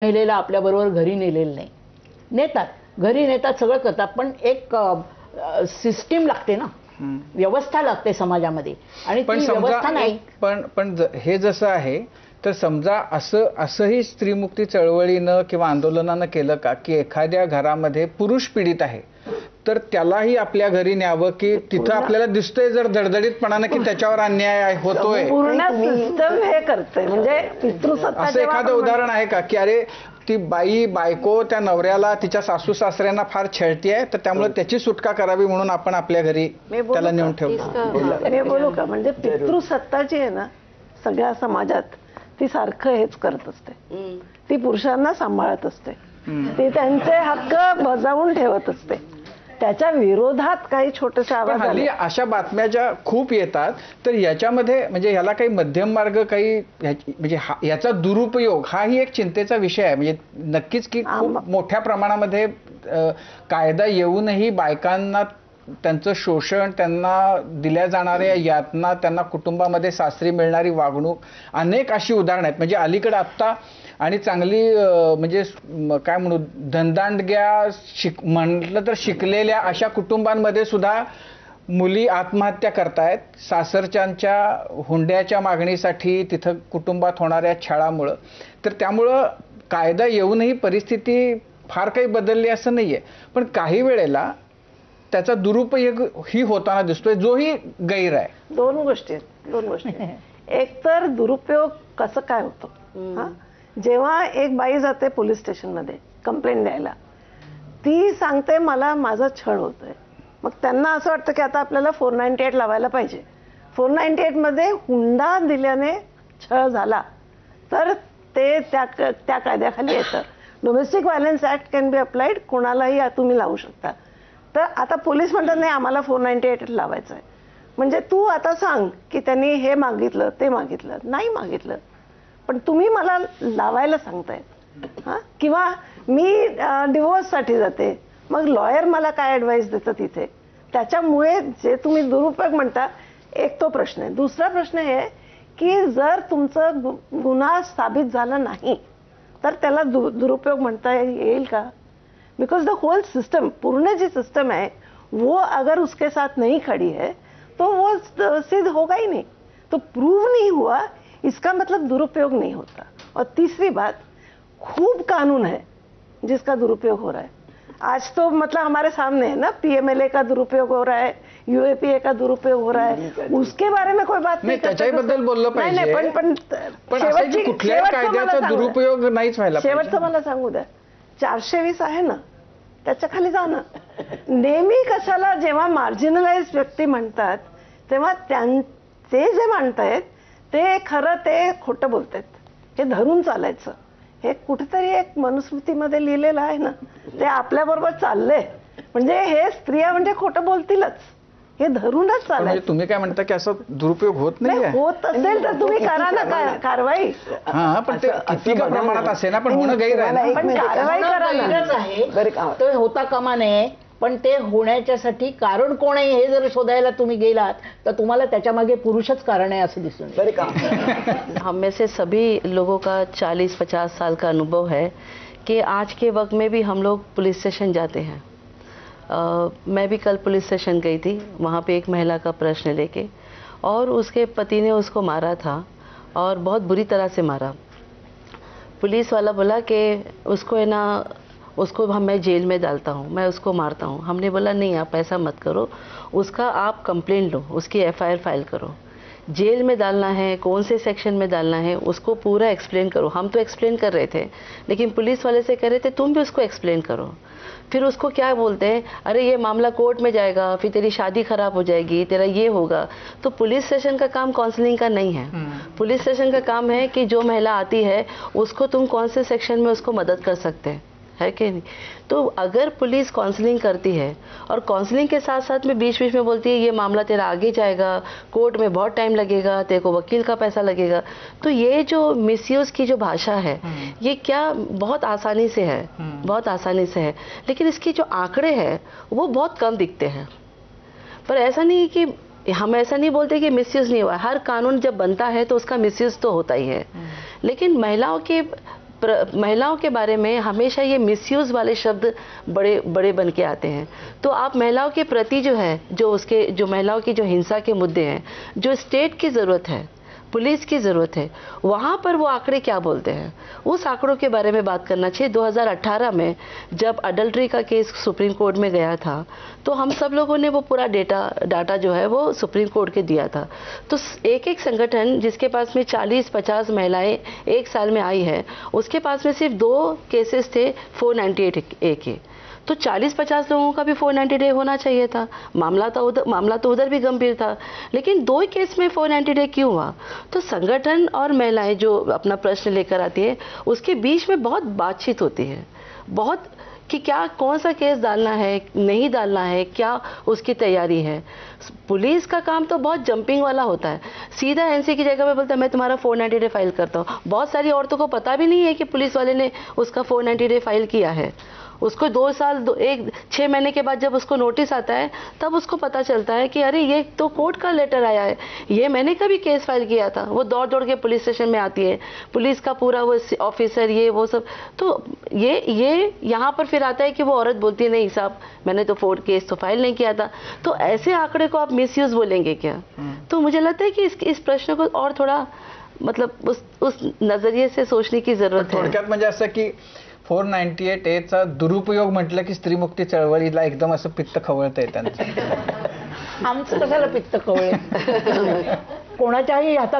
महिलेला आपल्याबरोबर घरी नेलेलं नाही. नेतात, घरी नेतात, सगळं करतात, पण एक सिस्टीम लागते ना, व्यवस्था लागते समाजामध्ये, आणि ती व्यवस्था नाही. पण हे जसं आहे तर समजा असंही स्त्रीमुक्ती चळवळीनं किंवा आंदोलनानं केलं का की एखाद्या घरामध्ये पुरुष पीडित आहे तर त्यालाही आपल्या घरी न्यावं, की तिथं आपल्याला दिसतंय जर दडदडीतपणानं की त्याच्यावर अन्याय होतोय, पूर्ण सिस्टम हे करतंय. म्हणजे पितृसत्ता असं एखादं उदाहरण आहे का की अरे ती बायको त्या नवऱ्याला तिच्या सासू सासऱ्यांना फार छळतीये तर त्यामुळे त्याची सुटका करावी म्हणून आपण आपल्या घरी त्याला नेऊन ठेवतो? मी बोलू का? म्हणजे पितृसत्ता जी आहे ना सगळ्या समाजात, ती सारखं हेच करत असते. ती पुरुषांना सांभाळत असते, ती त्यांचे हक्क बजावून ठेवत असते. त्याच्या विरोधात काही छोटेसे आवाज आले. अशा बातम्या ज्या खूप येतात तर याच्यामध्ये म्हणजे ह्याला काही मध्यम मार्ग, काही म्हणजे याचा दुरुपयोग हाही एक चिंतेचा विषय आहे. म्हणजे नक्कीच की खूप मोठ्या प्रमाणामध्ये कायदा येऊनही बायकांना त्यांचं शोषण, त्यांना दिल्या जाणाऱ्या यातना, त्यांना कुटुंबामध्ये सासरी मिळणारी वागणूक, अनेक अशी उदाहरणं आहेत. म्हणजे अलीकडे आत्ता आणि चांगली म्हणजे काय म्हणू धनदांडग्या म्हटलं तर शिकलेल्या अशा कुटुंबांमध्ये सुद्धा मुली आत्महत्या करतायत सासरच्यांच्या हुंड्याच्या मागणीसाठी, तिथं कुटुंबात होणाऱ्या छळामुळं. तर त्यामुळं कायदा येऊनही परिस्थिती फार काही बदलली असं नाहीये, पण काही वेळेला त्याचा दुरुपयोग ही होताना दिसतोय, जोही गैर आहे. दोन गोष्टी. एक तर दुरुपयोग कसं काय होतो, जेव्हा एक बाई जाते पोलीस स्टेशनमध्ये कंप्लेंट द्यायला, ती सांगते मला माझा छळ होतोय, मग त्यांना असं वाटतं की आता आपल्याला 498 लावायला पाहिजे. 498 मध्ये हुंडा दिल्याने छळ झाला तर ते त्या कायद्याखाली येतं. Domestic violence act can be applied, कोणालाही तुम्ही लावू शकता. तर आता पोलीस म्हणतात नाही आम्हाला 498 लावायचं आहे. म्हणजे तू आता सांग की त्यांनी हे मागितलं ते मागितलं, नाही मागितलं, पण तुम्ही मला लावायला सांगतायत. किंवा मी डिवोर्ससाठी जाते, मग लॉयर मला काय ॲडवाईस देतं तिथे. त्याच्यामुळे जे तुम्ही दुरुपयोग म्हणता, एक तो प्रश्न आहे. दुसरा प्रश्न हे आहे की जर तुमचं गुन्हा साबित झाला नाही तर त्याला दुरुपयोग म्हणता येईल का? बिकॉज द होल सिस्टम, पूर्ण जी सिस्टम है वो अगर उसके साथ नहीं खड़ी है तो वो सिद्ध होगा ही नहीं. तो प्रूव नहीं हुआ इसका मतलब दुरुपयोग नहीं होता. और तीसरी बात, खूब कानून है जिसका दुरुपयोग हो रहा है. आज तो मतलब हमारे सामने है ना, पीएमएलए का दुरुपयोग हो रहा है, यूएपीए का दुरुपयोग हो रहा है, उसके बारे में कोई बात नाही. त्याच्याबद्दल बोललं पाहिजे, पण कुठल्या कायद्याचा दुरुपयोग नाहीच व्हायला पाहिजे. शेवटचं मला सांगू द्या, 420 आहे ना, त्याच्या खाली जाणं. नेहमी कशाला जेव्हा मार्जिनलाइज व्यक्ती म्हणतात तेव्हा ते जे म्हणतायत ते खरं ते खोटं बोलतायत, हे धरून चालायचं. हे कुठेतरी एक मनुस्मृतीमध्ये लिहिलेलं आहे ना, ते आपल्याबरोबर चाललंय. म्हणजे हे स्त्रिया म्हणजे खोटं बोलतीलच, हे धरूनच चालायचं. तुम्ही काय म्हणता की असं दुरुपयोग होत नाही? होत असेल तर तुम्ही करा ना कारवाई. पण ते किती प्रमाणात असेल ना, पण होणं गैर आहे. पण कारवाई करा ना, तो होता कामा नये. पण ते होण्याच्यासाठी कारण कोण आहे हे जर शोधायला तुम्ही गेलात तर तुम्हाला त्याच्या मागे पुरुषच कारण आहे असं दिसून येईल. हम में से सभी लोगों का 40-50 साल का अनुभव है कि आज के वक्त में भी हम लोग पुलिस स्टेशन जाते हैं. मैं भी कल पुलिस स्टेशन गई थी, वहाँ पे एक महिला का प्रश्न लेके, और उसके पति ने उसको मारा था और बहुत बुरी तरह से मारा. पुलिस वाला बोला कि उसको है ना, उसको मैं जेल में डालता हूँ, मैं उसको मारता हूँ. हमने बोला नहीं आप ऐसा मत करो, उसका आप कंप्लेंट लो, उसकी एफआईआर फाइल करो. जेल में डालना है, कौन से सेक्शन में डालना है, उसको पूरा एक्सप्लेन करो. हम तो एक्सप्लेन कर रहे थे, लेकिन पुलिस वाले से कह रहे थे तुम भी उसको एक्सप्लेन करो. फिर उसको क्या बोलते हैं, अरे ये मामला कोर्ट में जाएगा, फिर तेरी शादी खराब हो जाएगी, तेरा ये होगा. तो पुलिस स्टेशन का काम काउंसलिंग का नहीं है. पुलिस स्टेशन का काम है कि जो महिला आती है उसको तुम कौन से सेक्शन में उसको मदद कर सकते हैं, है कि नहीं. तो अगर पुलिस काउंसलिंग करती है और काउंसलिंग के साथ साथ में बीच बीच में बोलती है ये मामला तेरा आगे जाएगा, कोर्ट में बहुत टाइम लगेगा, तेरे को वकील का पैसा लगेगा, तो ये जो मिसयूज की जो भाषा है ये क्या बहुत आसानी से है, बहुत आसानी से है. लेकिन इसकी जो आंकड़े हैं वो बहुत कम दिखते हैं. पर ऐसा नहीं कि हम ऐसा नहीं बोलते कि मिसयूज नहीं हुआ. हर कानून जब बनता है तो उसका मिसयूज तो होता ही है, लेकिन महिलाओं के महिलाओं के बारे में हमेशा ये मिसयूज वाले शब्द बड़े बड़े बन के आते हैं। तो आप महिलाओं के प्रति जो है, जो महिलाओं की जो हिंसा के मुद्दे हैं, जो स्टेट की ज़रूरत है, पुलिस की ज़रूरत है, वहाँ पर वो आंकड़े क्या बोलते हैं, उस आंकड़ों के बारे में बात करना चाहिए। 2018 में जब अडल्ट्री का केस सुप्रीम कोर्ट में गया था, तो हम सब लोगों ने वो पूरा डाटा जो है वो सुप्रीम कोर्ट के दिया था। तो एक एक संगठन जिसके पास में 40-50 महिलाएं एक साल में आई है, उसके पास में सिर्फ 2 केसेस थे 498A के। तो 40-50 लोगों का भी 490 होना चाहिए था। मामला तो उधर भी गंभीर था, लेकिन 2 केस में 490 क्यों हुआ? तो संगठन और महिलाएं जो अपना प्रश्न लेकर आती है, उसके बीच में बहुत बातचीत होती है, बहुत कि क्या कौन सा केस डालना है, नहीं डालना है, क्या उसकी तैयारी है। पुलिस का काम तो बहुत जंपिंग वाला होता है, सीधा एनसी की जगह पे बोलता है मैं तुम्हारा 490 फाइल करता हूँ। बहुत सारी औरतों को पता भी नहीं है कि पुलिस वाले ने उसका 490 फाइल किया है। उसको 2 साल 6 महीने के बाद जब उसको नोटिस आता है, तब उसको पता चलता है कि अरे ये तो कोर्ट का लेटर आया है, ये मैंने कभी केस फाइल किया था। वो दौड़ दौड़ के पुलिस स्टेशन में आती है, पुलिस का पूरा वो ऑफिसर ये वो सब। तो ये यहाँ पर फिर आता है कि वो औरत बोलती है नहीं साहब मैंने तो केस तो फाइल नहीं किया था। तो ऐसे आंकड़े को आप मिसयूज बोलेंगे क्या? तो मुझे लगता है कि इस प्रश्न को और थोड़ा मतलब उस नजरिए से सोचने की जरूरत है। थोडक्यात म्हणजे असं की 498A चा दुरुपयोग म्हटलं की स्त्रीमुक्ती चळवळीला एकदम असं पित्त खवळतंय त्यांचं. आमचं कशाला पित्त कवळे? कोणाच्याही हातात